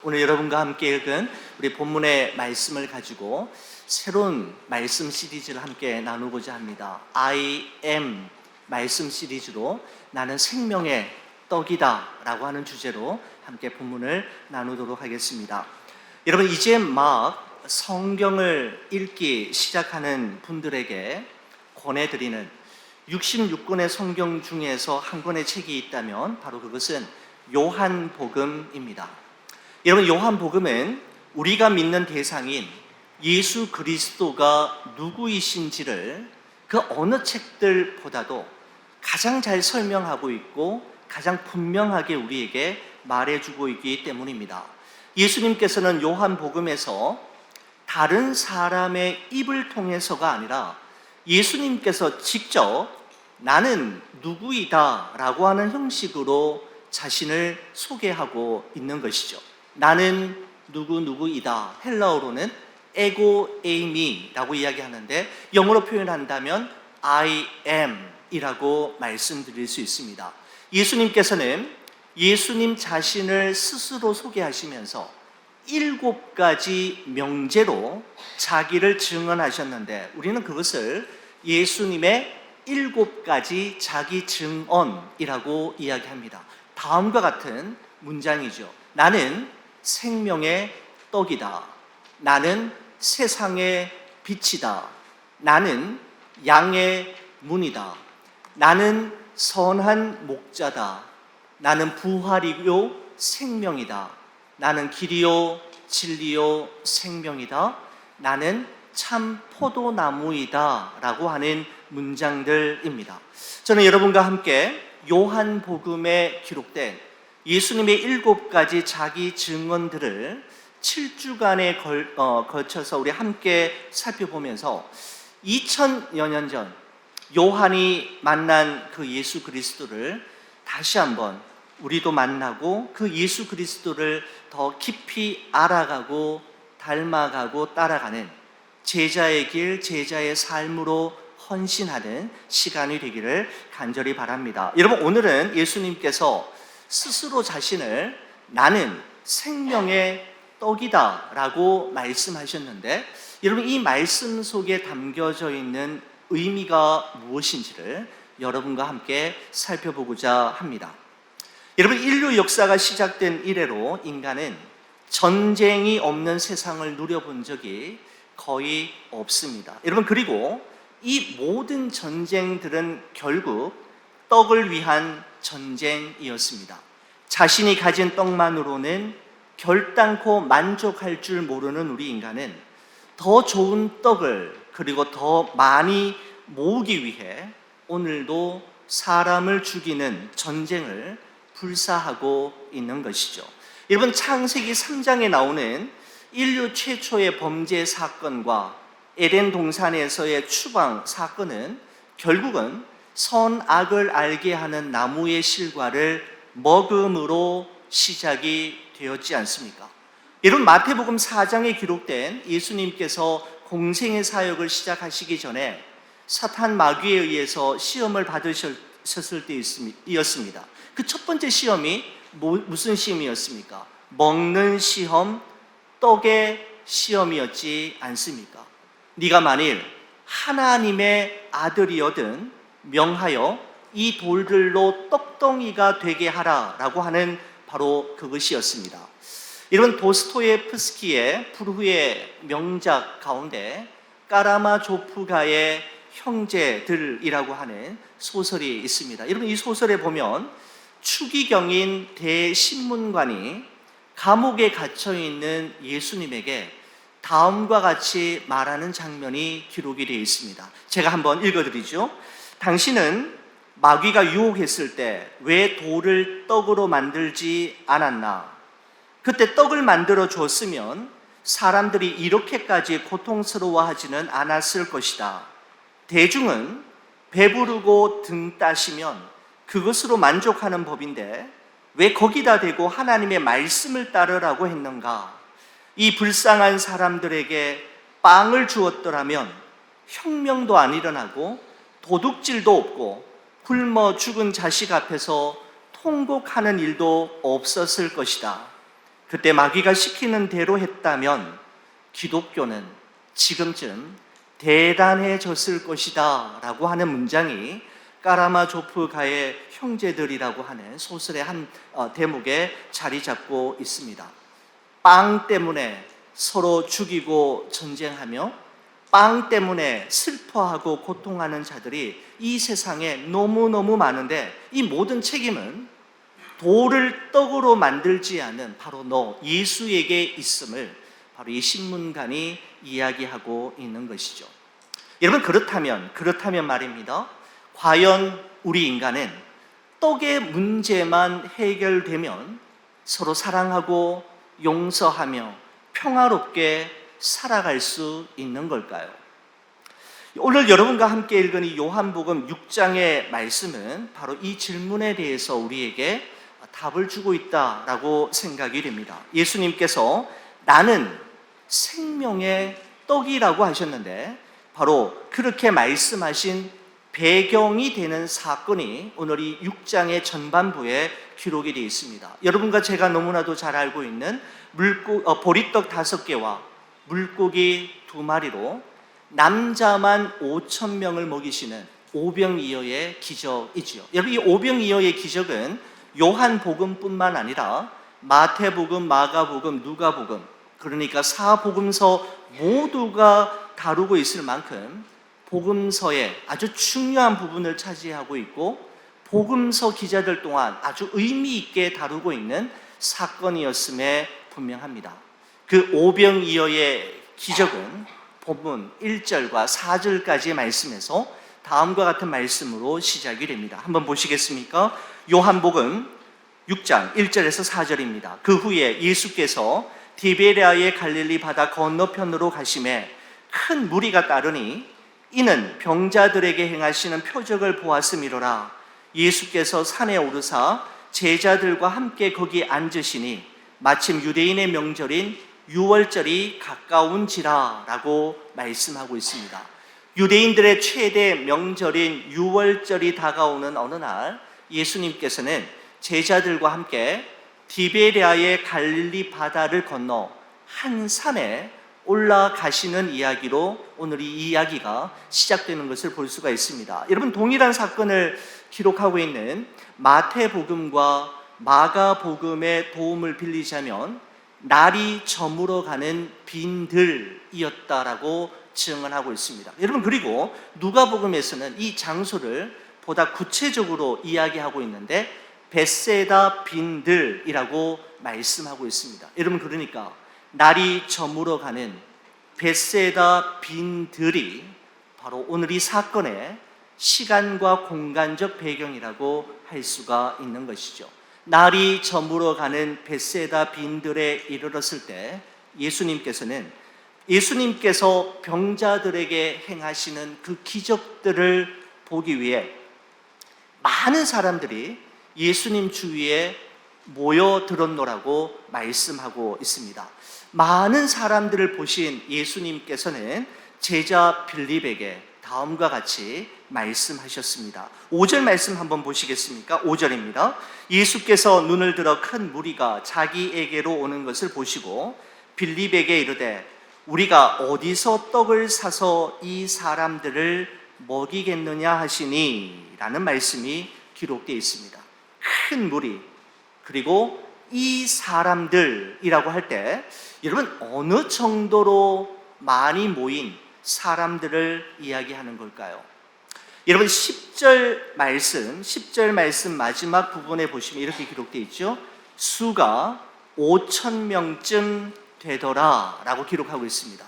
오늘 여러분과 함께 읽은 우리 본문의 말씀을 가지고 새로운 말씀 시리즈를 함께 나누고자 합니다. I am 말씀 시리즈로 나는 생명의 떡이다 라고 하는 주제로 함께 본문을 나누도록 하겠습니다. 여러분, 이제 막 성경을 읽기 시작하는 분들에게 권해드리는 66권의 성경 중에서 한 권의 책이 있다면 바로 그것은 요한복음입니다. 여러분, 요한복음은 우리가 믿는 대상인 예수 그리스도가 누구이신지를 그 어느 책들보다도 가장 잘 설명하고 있고 가장 분명하게 우리에게 말해주고 있기 때문입니다. 예수님께서는 요한복음에서 다른 사람의 입을 통해서가 아니라 예수님께서 직접 나는 누구이다 라고 하는 형식으로 자신을 소개하고 있는 것이죠. 나는 누구이다. 헬라어로는 에고 에이미라고 이야기하는데 영어로 표현한다면 I am 이라고 말씀드릴 수 있습니다. 예수님께서는 예수님 자신을 스스로 소개하시면서 7가지 명제로 자기를 증언하셨는데 우리는 그것을 예수님의 7가지 자기 증언이라고 이야기합니다. 다음과 같은 문장이죠. 나는 생명의 떡이다. 나는 세상의 빛이다. 나는 양의 문이다. 나는 선한 목자다. 나는 부활이요 생명이다. 나는 길이요 진리요 생명이다. 나는 참 포도나무이다 라고 하는 문장들입니다. 저는 여러분과 함께 요한복음에 기록된 예수님의 7가지 자기 증언들을 7주간에 걸쳐서 우리 함께 살펴보면서 2000여 년 전 요한이 만난 그 예수 그리스도를 다시 한번 우리도 만나고 그 예수 그리스도를 더 깊이 알아가고 닮아가고 따라가는 제자의 길, 제자의 삶으로 헌신하는 시간이 되기를 간절히 바랍니다. 여러분, 오늘은 예수님께서 스스로 자신을 나는 생명의 떡이다 라고 말씀하셨는데 여러분, 이 말씀 속에 담겨져 있는 의미가 무엇인지를 여러분과 함께 살펴보고자 합니다. 여러분, 인류 역사가 시작된 이래로 인간은 전쟁이 없는 세상을 누려본 적이 거의 없습니다. 여러분, 그리고 이 모든 전쟁들은 결국 떡을 위한 전쟁이었습니다. 자신이 가진 떡만으로는 결단코 만족할 줄 모르는 우리 인간은 더 좋은 떡을 그리고 더 많이 모으기 위해 오늘도 사람을 죽이는 전쟁을 불사하고 있는 것이죠. 여러분, 창세기 3장에 나오는 인류 최초의 범죄 사건과 에덴 동산에서의 추방 사건은 결국은 선악을 알게 하는 나무의 실과를 먹음으로 시작이 되었지 않습니까? 여러분, 마태복음 4장에 기록된 예수님께서 공생의 사역을 시작하시기 전에 사탄 마귀에 의해서 시험을 받으셨을 때이었습니다. 그 첫 번째 시험이 무슨 시험이었습니까? 먹는 시험, 떡의 시험이었지 않습니까? 네가 만일 하나님의 아들이거든 명하여 이 돌들로 떡덩이가 되게 하라 라고 하는 바로 그것이었습니다. 이런 도스토예프스키의 불후의 명작 가운데 까라마조프가의 형제들이라고 하는 소설이 있습니다. 여러분, 이 소설에 보면 추기경인 대신문관이 감옥에 갇혀있는 예수님에게 다음과 같이 말하는 장면이 기록이 되어 있습니다. 제가 한번 읽어드리죠. 당신은 마귀가 유혹했을 때 왜 돌을 떡으로 만들지 않았나? 그때 떡을 만들어 줬으면 사람들이 이렇게까지 고통스러워하지는 않았을 것이다. 대중은 배부르고 등 따시면 그것으로 만족하는 법인데 왜 거기다 대고 하나님의 말씀을 따르라고 했는가? 이 불쌍한 사람들에게 빵을 주었더라면 혁명도 안 일어나고 도둑질도 없고 굶어 죽은 자식 앞에서 통곡하는 일도 없었을 것이다. 그때 마귀가 시키는 대로 했다면 기독교는 지금쯤 대단해졌을 것이다 라고 하는 문장이 까라마조프가의 형제들이라고 하는 소설의 한 대목에 자리 잡고 있습니다. 빵 때문에 서로 죽이고 전쟁하며 빵 때문에 슬퍼하고 고통하는 자들이 이 세상에 너무너무 많은데, 이 모든 책임은 돌을 떡으로 만들지 않은 바로 너 예수에게 있음을 바로 이 신문간이 이야기하고 있는 것이죠. 여러분, 그렇다면 말입니다. 과연 우리 인간은 떡의 문제만 해결되면 서로 사랑하고 용서하며 평화롭게 살아갈 수 있는 걸까요? 오늘 여러분과 함께 읽은 이 요한복음 6장의 말씀은 바로 이 질문에 대해서 우리에게 답을 주고 있다라고 생각이 됩니다. 예수님께서 나는 생명의 떡이라고 하셨는데, 바로 그렇게 말씀하신 배경이 되는 사건이 오늘 이 6장의 전반부에 기록이 되어 있습니다. 여러분과 제가 너무나도 잘 알고 있는 보리떡 5개와 물고기 2마리로 남자만 5,000명을 먹이시는 오병이어의 기적이지요. 여러분, 이 오병이어의 기적은 요한복음뿐만 아니라 마태복음, 마가복음, 누가복음, 그러니까 4복음서 모두가 다루고 있을 만큼 복음서의 아주 중요한 부분을 차지하고 있고, 복음서 기자들 또한 아주 의미 있게 다루고 있는 사건이었음에 분명합니다. 그 오병이어의 기적은 본문 1절과 4절까지의 말씀에서 다음과 같은 말씀으로 시작이 됩니다. 한번 보시겠습니까? 요한복음 6장 1절에서 4절입니다. 그 후에 예수께서 디베랴의 갈릴리 바다 건너편으로 가심에 큰 무리가 따르니 이는 병자들에게 행하시는 표적을 보았음이로라. 예수께서 산에 오르사 제자들과 함께 거기 앉으시니 마침 유대인의 명절인 유월절이 가까운지라 라고 말씀하고 있습니다. 유대인들의 최대 명절인 유월절이 다가오는 어느 날 예수님께서는 제자들과 함께 디베랴의 갈릴리 바다를 건너 한 산에 올라가시는 이야기로 오늘 이 이야기가 시작되는 것을 볼 수가 있습니다. 여러분, 동일한 사건을 기록하고 있는 마태복음과 마가복음의 도움을 빌리자면 날이 저물어가는 빈들이었다라고 증언하고 있습니다. 여러분, 그리고 누가복음에서는 이 장소를 보다 구체적으로 이야기하고 있는데 벳세다 빈들이라고 말씀하고 있습니다. 여러분, 그러니까 날이 저물어가는 벳세다 빈들이 바로 오늘 이 사건의 시간과 공간적 배경이라고 할 수가 있는 것이죠. 날이 저물어가는 벳세다 빈들에 이르렀을 때 예수님께서 병자들에게 행하시는 그 기적들을 보기 위해 많은 사람들이 예수님 주위에 모여들었노라고 말씀하고 있습니다. 많은 사람들을 보신 예수님께서는 제자 빌립에게 다음과 같이 말씀하셨습니다. 5절 말씀 한번 보시겠습니까? 5절입니다. 예수께서 눈을 들어 큰 무리가 자기에게로 오는 것을 보시고 빌립에게 이르되 우리가 어디서 떡을 사서 이 사람들을 먹이겠느냐 하시니 라는 말씀이 기록되어 있습니다. 큰 무리, 그리고 이 사람들이라고 할 때 여러분 어느 정도로 많이 모인 사람들을 이야기하는 걸까요? 여러분 10절 말씀 마지막 부분에 보시면 이렇게 기록되어 있죠. 수가 5,000명쯤 되더라 라고 기록하고 있습니다.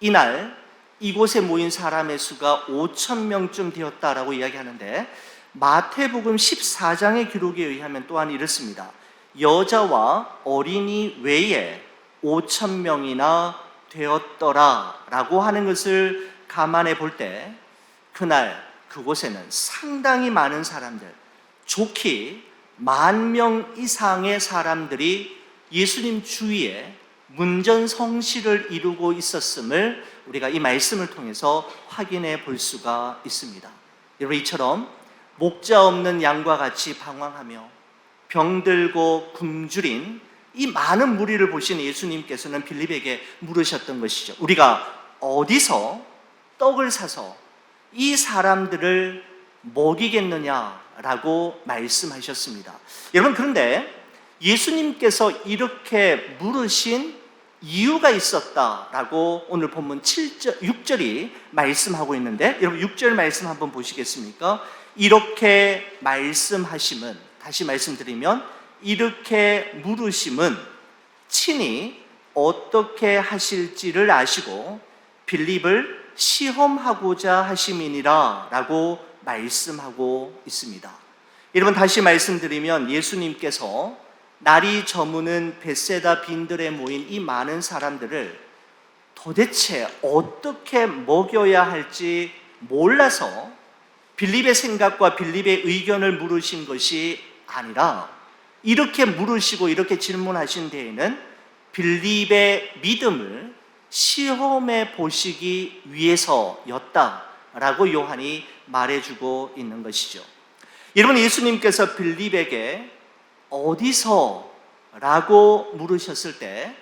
이날 이곳에 모인 사람의 수가 5,000명쯤 되었다라고 이야기하는데 마태복음 14장의 기록에 의하면 또한 이렇습니다. 여자와 어린이 외에 5,000명이나 되었더라 라고 하는 것을 감안해 볼 때 그날 그곳에는 상당히 많은 사람들, 좋게 10,000명 이상의 사람들이 예수님 주위에 문전성시를 이루고 있었음을 우리가 이 말씀을 통해서 확인해 볼 수가 있습니다. 여러분, 이처럼 목자 없는 양과 같이 방황하며 병들고 굶주린 이 많은 무리를 보신 예수님께서는 빌립에게 물으셨던 것이죠. 우리가 어디서 떡을 사서 이 사람들을 먹이겠느냐라고 말씀하셨습니다. 여러분, 그런데 예수님께서 이렇게 물으신 이유가 있었다라고 오늘 본문 6절이 말씀하고 있는데, 여러분 6절 말씀 한번 보시겠습니까? 이렇게 말씀하심은, 다시 말씀드리면 이렇게 물으심은 친히 어떻게 하실지를 아시고 빌립을 시험하고자 하심이니라 라고 말씀하고 있습니다. 여러분, 다시 말씀드리면 예수님께서 날이 저무는 벳세다 빈들에 모인 이 많은 사람들을 도대체 어떻게 먹여야 할지 몰라서 빌립의 생각과 빌립의 의견을 물으신 것이 아니라, 이렇게 물으시고 이렇게 질문하신 데에는 빌립의 믿음을 시험해 보시기 위해서였다라고 요한이 말해주고 있는 것이죠. 여러분, 예수님께서 빌립에게 어디서? 라고 물으셨을 때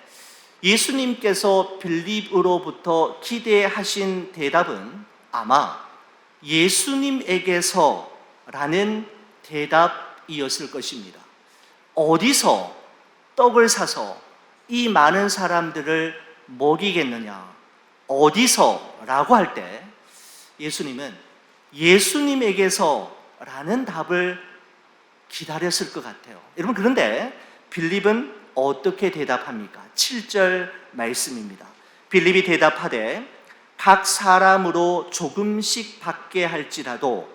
예수님께서 빌립으로부터 기대하신 대답은 아마 예수님에게서 라는 대답이었을 것입니다. 어디서 떡을 사서 이 많은 사람들을 먹이겠느냐? 어디서? 라고 할 때 예수님은 예수님에게서 라는 답을 기다렸을 것 같아요. 여러분, 그런데 빌립은 어떻게 대답합니까? 7절 말씀입니다. 빌립이 대답하되 각 사람으로 조금씩 받게 할지라도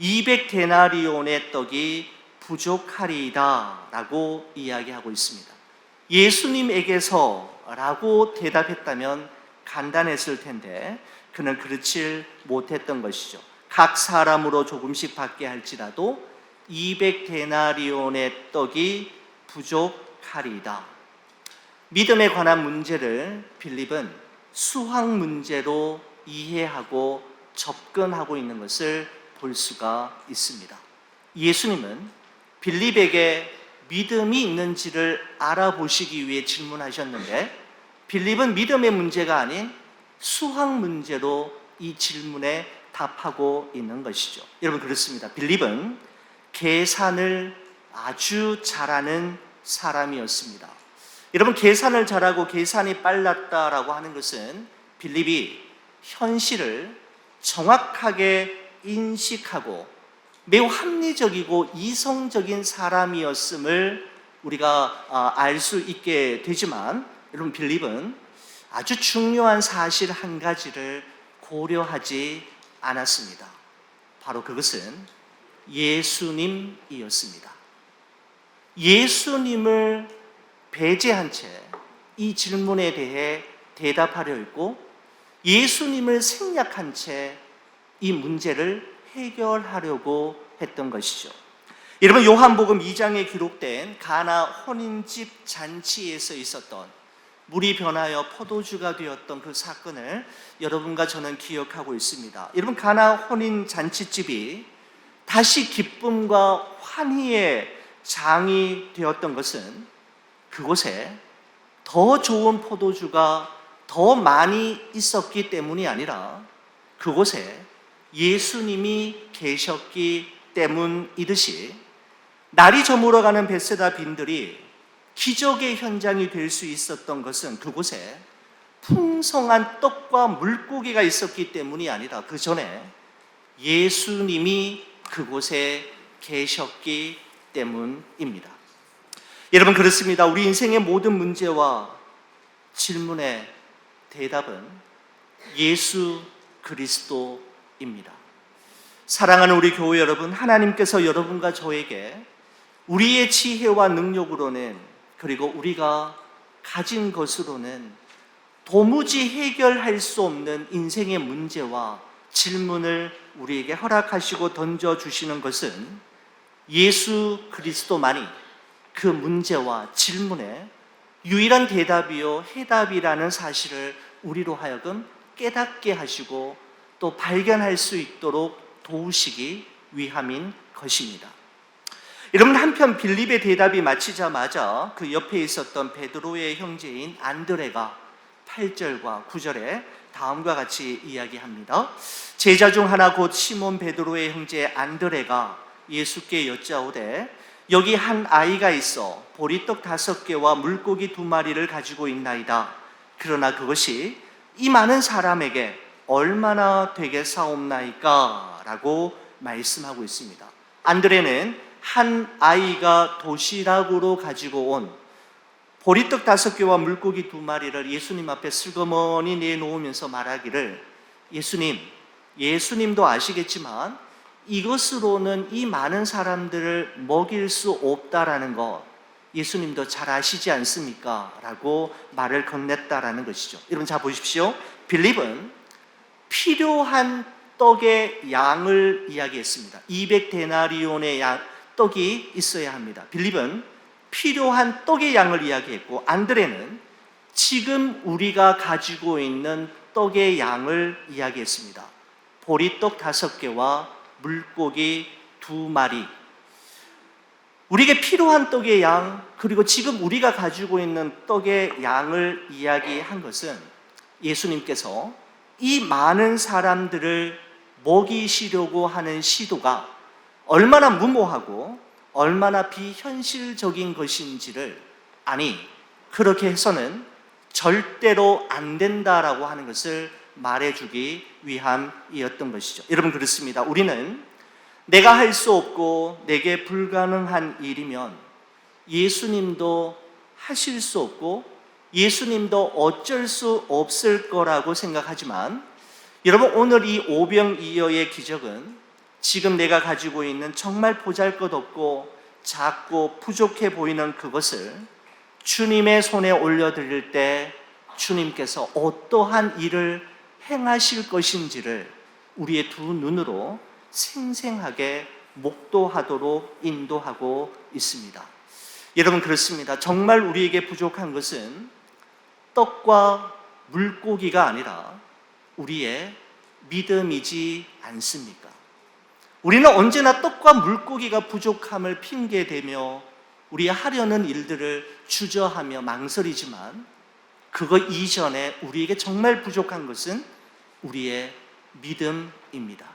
200데나리온의 떡이 부족하리이다 라고 이야기하고 있습니다. 예수님에게서 라고 대답했다면 간단했을 텐데 그는 그렇지 못했던 것이죠. 각 사람으로 조금씩 받게 할지라도 200데나리온의 떡이 부족하리이다. 믿음에 관한 문제를 빌립은 수학 문제로 이해하고 접근하고 있는 것을 볼 수가 있습니다. 예수님은 빌립에게 믿음이 있는지를 알아보시기 위해 질문하셨는데 빌립은 믿음의 문제가 아닌 수학 문제로 이 질문에 답하고 있는 것이죠. 여러분, 그렇습니다. 빌립은 계산을 아주 잘하는 사람이었습니다. 여러분, 계산을 잘하고 계산이 빨랐다라고 하는 것은 빌립이 현실을 정확하게 인식하고 매우 합리적이고 이성적인 사람이었음을 우리가 알 수 있게 되지만, 여러분, 빌립은 아주 중요한 사실 한 가지를 고려하지 않았습니다. 바로 그것은 예수님이었습니다. 예수님을 배제한 채 이 질문에 대해 대답하려 했고, 예수님을 생략한 채 이 문제를 해결하려고 했던 것이죠. 여러분, 요한복음 2장에 기록된 가나 혼인집 잔치에서 있었던 물이 변하여 포도주가 되었던 그 사건을 여러분과 저는 기억하고 있습니다. 여러분, 가나 혼인 잔치집이 다시 기쁨과 환희의 장이 되었던 것은 그곳에 더 좋은 포도주가 더 많이 있었기 때문이 아니라 그곳에 예수님이 계셨기 때문이듯이, 날이 저물어가는 벳세다 빈들이 기적의 현장이 될 수 있었던 것은 그곳에 풍성한 떡과 물고기가 있었기 때문이 아니라 그 전에 예수님이 그곳에 계셨기 때문입니다. 여러분, 그렇습니다. 우리 인생의 모든 문제와 질문의 대답은 예수 그리스도입니다. 사랑하는 우리 교회 여러분, 하나님께서 여러분과 저에게 우리의 지혜와 능력으로는, 그리고 우리가 가진 것으로는 도무지 해결할 수 없는 인생의 문제와 질문을 우리에게 허락하시고 던져주시는 것은 예수 그리스도만이 그 문제와 질문에 유일한 대답이요 해답이라는 사실을 우리로 하여금 깨닫게 하시고 또 발견할 수 있도록 도우시기 위함인 것입니다. 여러분, 한편 빌립의 대답이 마치자마자 그 옆에 있었던 베드로의 형제인 안드레가 8절과 9절에 다음과 같이 이야기합니다. 제자 중 하나 곧 시몬 베드로의 형제 안드레가 예수께 여짜오되 여기 한 아이가 있어 보리떡 5개와 물고기 2마리를 가지고 있나이다. 그러나 그것이 이 많은 사람에게 얼마나 되겠사옵나이까? 라고 말씀하고 있습니다. 안드레는 한 아이가 도시락으로 가지고 온 보리떡 5개와 물고기 2마리를 예수님 앞에 슬그머니 내놓으면서 말하기를, 예수님도 아시겠지만 이것으로는 이 많은 사람들을 먹일 수 없다라는 것 예수님도 잘 아시지 않습니까? 라고 말을 건넸다라는 것이죠. 여러분, 자 보십시오. 빌립은 필요한 떡의 양을 이야기했습니다. 200데나리온의 떡이 있어야 합니다. 빌립은 필요한 떡의 양을 이야기했고, 안드레는 지금 우리가 가지고 있는 떡의 양을 이야기했습니다. 보리떡 5개와 물고기 2마리. 우리에게 필요한 떡의 양, 그리고 지금 우리가 가지고 있는 떡의 양을 이야기한 것은 예수님께서 이 많은 사람들을 먹이시려고 하는 시도가 얼마나 무모하고 얼마나 비현실적인 것인지를, 아니 그렇게 해서는 절대로 안 된다라고 하는 것을 말해주기 위함이었던 것이죠. 여러분, 그렇습니다. 우리는 내가 할 수 없고 내게 불가능한 일이면 예수님도 하실 수 없고 예수님도 어쩔 수 없을 거라고 생각하지만, 여러분, 오늘 이 오병이어의 기적은 지금 내가 가지고 있는 정말 보잘것없고 작고 부족해 보이는 그것을 주님의 손에 올려드릴 때 주님께서 어떠한 일을 행하실 것인지를 우리의 두 눈으로 생생하게 목도하도록 인도하고 있습니다. 여러분, 그렇습니다. 정말 우리에게 부족한 것은 떡과 물고기가 아니라 우리의 믿음이지 않습니까? 우리는 언제나 떡과 물고기가 부족함을 핑계대며 우리 하려는 일들을 주저하며 망설이지만, 그거 이전에 우리에게 정말 부족한 것은 우리의 믿음입니다.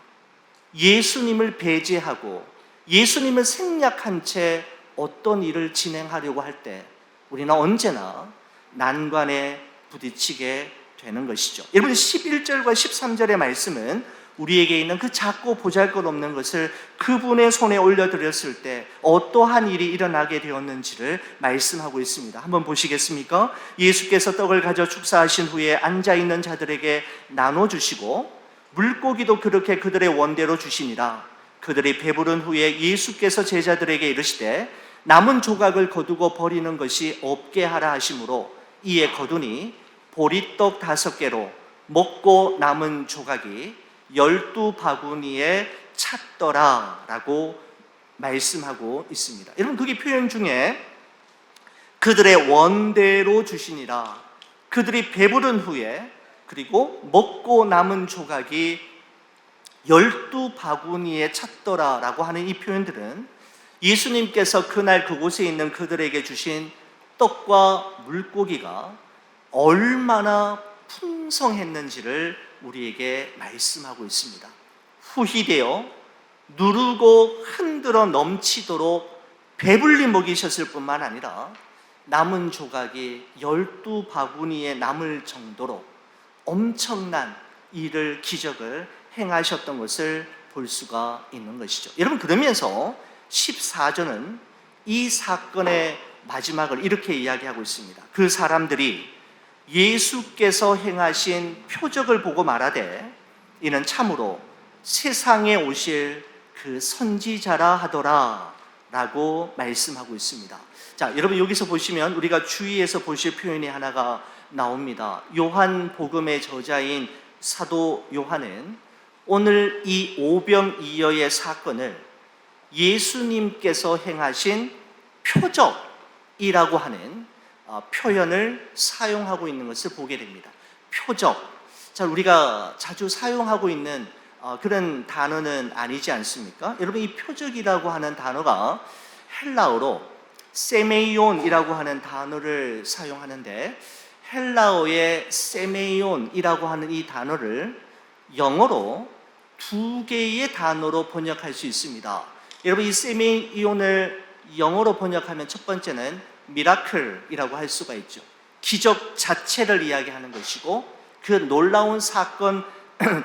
예수님을 배제하고 예수님을 생략한 채 어떤 일을 진행하려고 할 때 우리는 언제나 난관에 부딪히게 되는 것이죠. 여러분, 11절과 13절의 말씀은 우리에게 있는 그 작고 보잘것없는 것을 그분의 손에 올려드렸을 때 어떠한 일이 일어나게 되었는지를 말씀하고 있습니다. 한번 보시겠습니까? 예수께서 떡을 가져 축사하신 후에 앉아있는 자들에게 나눠주시고 물고기도 그렇게 그들의 원대로 주시니라. 그들이 배부른 후에 예수께서 제자들에게 이르시되 남은 조각을 거두고 버리는 것이 없게 하라 하시므로 이에 거두니 보리떡 5개로 먹고 남은 조각이 12바구니에 찼더라 라고 말씀하고 있습니다. 여러분, 거기 표현 중에 그들의 원대로 주시니라, 그들이 배부른 후에, 그리고 먹고 남은 조각이 12바구니에 찼더라 라고 하는 이 표현들은 예수님께서 그날 그곳에 있는 그들에게 주신 떡과 물고기가 얼마나 풍성했는지를 우리에게 말씀하고 있습니다. 후히되어 누르고 흔들어 넘치도록 배불리 먹이셨을 뿐만 아니라 남은 조각이 12바구니에 남을 정도로 엄청난 일을, 기적을 행하셨던 것을 볼 수가 있는 것이죠. 여러분, 그러면서 14절은 이 사건의 마지막을 이렇게 이야기하고 있습니다. 그 사람들이 예수께서 행하신 표적을 보고 말하되 이는 참으로 세상에 오실 그 선지자라 하더라 라고 말씀하고 있습니다. 자, 여러분, 여기서 보시면 우리가 주의해서 보실 표현이 하나가 나옵니다. 요한복음의 저자인 사도 요한은 오늘 이 오병이어의 사건을 예수님께서 행하신 표적이라고 하는 표현을 사용하고 있는 것을 보게 됩니다. 표적. 자, 우리가 자주 사용하고 있는 그런 단어는 아니지 않습니까? 여러분, 이 표적이라고 하는 단어가 헬라어로 세메이온이라고 하는 단어를 사용하는데, 헬라어의 세메이온이라고 하는 이 단어를 영어로 두 개의 단어로 번역할 수 있습니다. 여러분, 이 세메이온을 영어로 번역하면 첫 번째는 미라클이라고 할 수가 있죠. 기적 자체를 이야기하는 것이고 그 놀라운 사건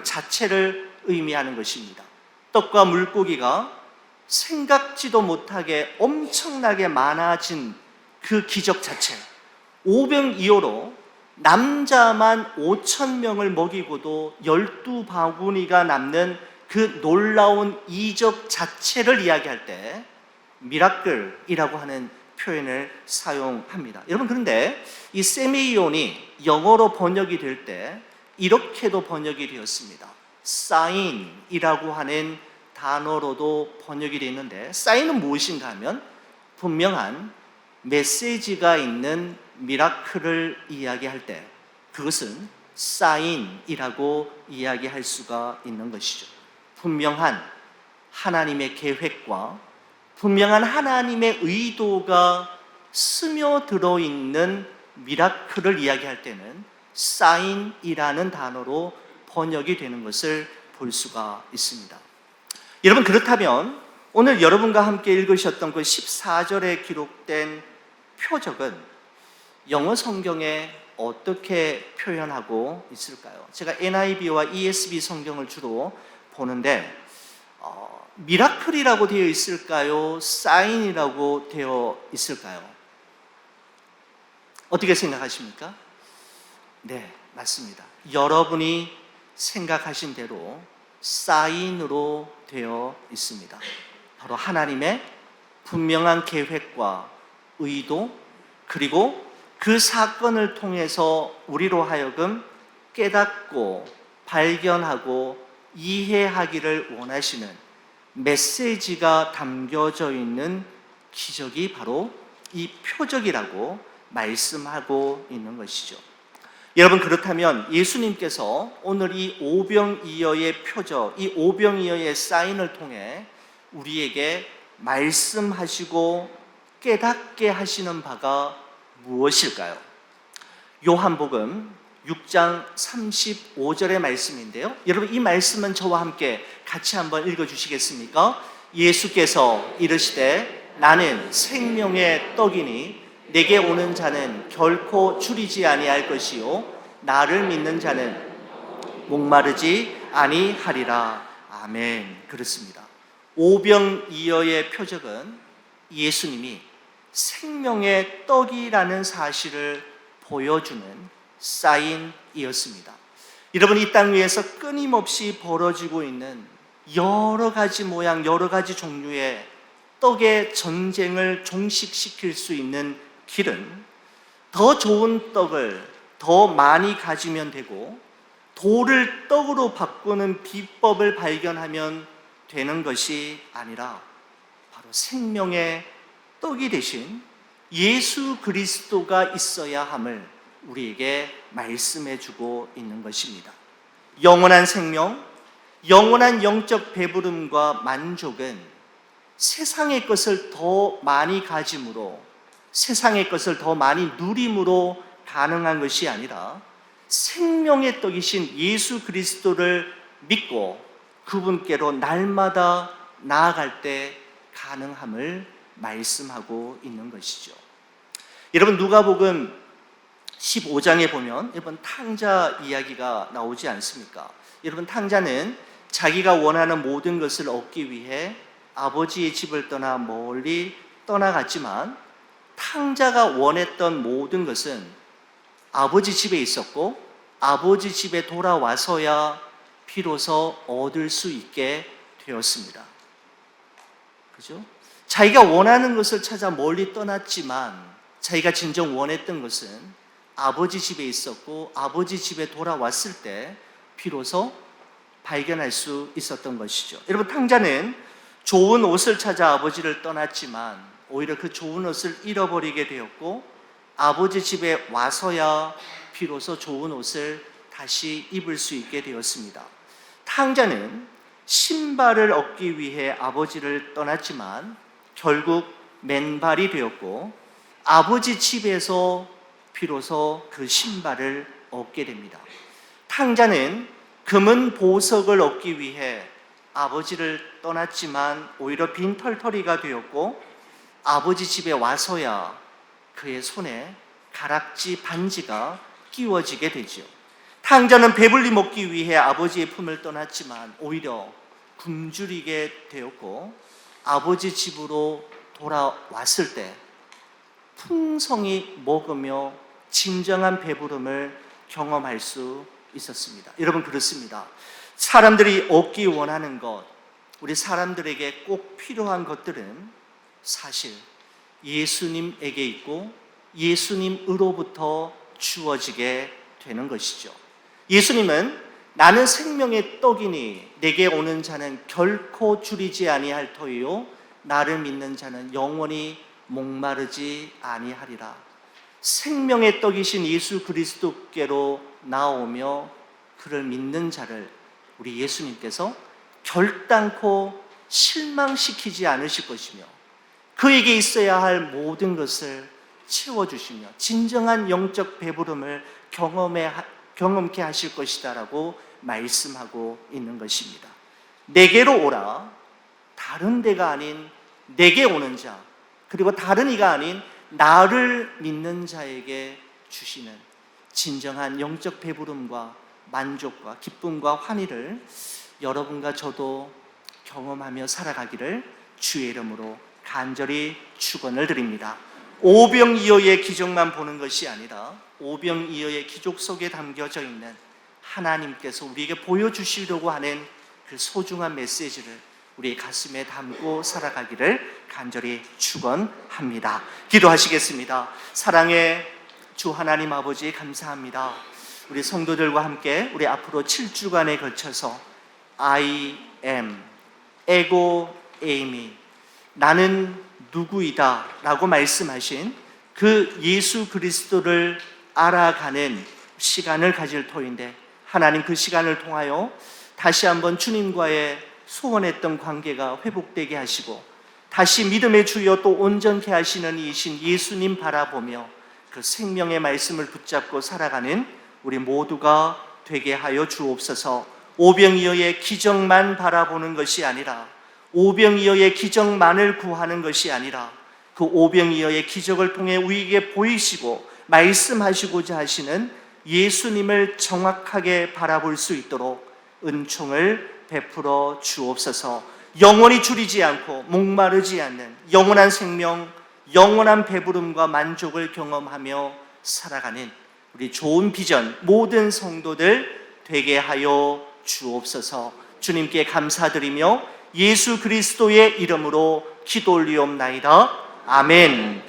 자체를 의미하는 것입니다. 떡과 물고기가 생각지도 못하게 엄청나게 많아진 그 기적 자체, 오병이어로 남자만 5,000명을 먹이고도 12바구니가 남는 그 놀라운 이적 자체를 이야기할 때 미라클이라고 하는 표현을 사용합니다. 여러분, 그런데 이 세메이온이 영어로 번역이 될 때 이렇게도 번역이 되었습니다. 사인이라고 하는 단어로도 번역이 되어 있는데, 사인은 무엇인가 하면 분명한 메시지가 있는 미라클을 이야기할 때 그것은 사인이라고 이야기할 수가 있는 것이죠. 분명한 하나님의 계획과 분명한 하나님의 의도가 스며들어 있는 미라클을 이야기할 때는 사인이라는 단어로 번역이 되는 것을 볼 수가 있습니다. 여러분, 그렇다면 오늘 여러분과 함께 읽으셨던 그 14절에 기록된 표적은 영어 성경에 어떻게 표현하고 있을까요? 제가 NIV와 ESV 성경을 주로 보는데 미라클이라고 되어 있을까요? 사인이라고 되어 있을까요? 어떻게 생각하십니까? 네, 맞습니다. 여러분이 생각하신 대로 사인으로 되어 있습니다. 바로 하나님의 분명한 계획과 의도, 그리고 그 사건을 통해서 우리로 하여금 깨닫고 발견하고 이해하기를 원하시는 메시지가 담겨져 있는 기적이 바로 이 표적이라고 말씀하고 있는 것이죠. 여러분, 그렇다면 예수님께서 오늘 이 오병이어의 표적, 이 오병이어의 사인을 통해 우리에게 말씀하시고 깨닫게 하시는 바가 무엇일까요? 요한복음 6장 35절의 말씀인데요. 여러분, 이 말씀은 저와 함께 같이 한번 읽어주시겠습니까? 예수께서 이르시되 나는 생명의 떡이니 내게 오는 자는 결코 줄이지 아니할 것이요 나를 믿는 자는 목마르지 아니하리라. 아멘. 그렇습니다. 오병이어의 표적은 예수님이 생명의 떡이라는 사실을 보여주는 사인이었습니다. 여러분, 이 땅 위에서 끊임없이 벌어지고 있는 여러 가지 모양, 여러 가지 종류의 떡의 전쟁을 종식시킬 수 있는 길은 더 좋은 떡을 더 많이 가지면 되고 돌을 떡으로 바꾸는 비법을 발견하면 되는 것이 아니라 바로 생명의 떡이 되신 예수 그리스도가 있어야 함을 우리에게 말씀해 주고 있는 것입니다. 영원한 생명, 영원한 영적 배부름과 만족은 세상의 것을 더 많이 가짐으로, 세상의 것을 더 많이 누림으로 가능한 것이 아니라 생명의 떡이신 예수 그리스도를 믿고 그분께로 날마다 나아갈 때 가능함을 말씀하고 있는 것이죠. 여러분, 누가복음 15장에 보면 여러분 탕자 이야기가 나오지 않습니까? 여러분, 탕자는 자기가 원하는 모든 것을 얻기 위해 아버지의 집을 떠나 멀리 떠나갔지만 탕자가 원했던 모든 것은 아버지 집에 있었고 아버지 집에 돌아와서야 비로소 얻을 수 있게 되었습니다. 그죠? 자기가 원하는 것을 찾아 멀리 떠났지만 자기가 진정 원했던 것은 아버지 집에 있었고 아버지 집에 돌아왔을 때 비로소 발견할 수 있었던 것이죠. 여러분, 탕자는 좋은 옷을 찾아 아버지를 떠났지만 오히려 그 좋은 옷을 잃어버리게 되었고 아버지 집에 와서야 비로소 좋은 옷을 다시 입을 수 있게 되었습니다. 탕자는 신발을 얻기 위해 아버지를 떠났지만 결국 맨발이 되었고 아버지 집에서 비로소 그 신발을 얻게 됩니다. 탕자는 금은 보석을 얻기 위해 아버지를 떠났지만 오히려 빈털터리가 되었고 아버지 집에 와서야 그의 손에 가락지 반지가 끼워지게 되죠. 탕자는 배불리 먹기 위해 아버지의 품을 떠났지만 오히려 굶주리게 되었고 아버지 집으로 돌아왔을 때 풍성히 먹으며 진정한 배부름을 경험할 수 있었습니다. 여러분, 그렇습니다. 사람들이 얻기 원하는 것, 우리 사람들에게 꼭 필요한 것들은 사실 예수님에게 있고 예수님으로부터 주어지게 되는 것이죠. 예수님은 나는 생명의 떡이니 내게 오는 자는 결코 줄이지 아니할 터이요 나를 믿는 자는 영원히 목마르지 아니하리라. 생명의 떡이신 예수 그리스도께로 나오며 그를 믿는 자를 우리 예수님께서 결단코 실망시키지 않으실 것이며 그에게 있어야 할 모든 것을 채워주시며 진정한 영적 배부름을 경험케 하실 것이다 라고 말씀하고 있는 것입니다. 내게로 오라. 다른 데가 아닌 내게 오는 자, 그리고 다른 이가 아닌 나를 믿는 자에게 주시는 진정한 영적 배부름과 만족과 기쁨과 환희를 여러분과 저도 경험하며 살아가기를 주의 이름으로 간절히 축원을 드립니다. 오병이어의 기적만 보는 것이 아니라 오병이어의 기적 속에 담겨져 있는 하나님께서 우리에게 보여주시려고 하는 그 소중한 메시지를 우리 가슴에 담고 살아가기를 간절히 축원합니다. 기도하시겠습니다. 사랑의 주 하나님 아버지, 감사합니다. 우리 성도들과 함께 우리 앞으로 7주간에 걸쳐서 I am, 에고 에이미, 나는 누구이다 라고 말씀하신 그 예수 그리스도를 알아가는 시간을 가질 터인데, 하나님 그 시간을 통하여 다시 한번 주님과의 소원했던 관계가 회복되게 하시고 다시 믿음의 주여 또 온전케 하시는 이신 예수님 바라보며 그 생명의 말씀을 붙잡고 살아가는 우리 모두가 되게 하여 주옵소서. 오병이어의 기적만 바라보는 것이 아니라, 오병이어의 기적만을 구하는 것이 아니라 그 오병이어의 기적을 통해 우리에게 보이시고 말씀하시고자 하시는 예수님을 정확하게 바라볼 수 있도록 은총을 베풀어 주옵소서. 영원히 줄이지 않고 목마르지 않는 영원한 생명, 영원한 배부름과 만족을 경험하며 살아가는 우리 좋은 비전 모든 성도들 되게 하여 주옵소서. 주님께 감사드리며 예수 그리스도의 이름으로 기도 올리옵나이다. 아멘.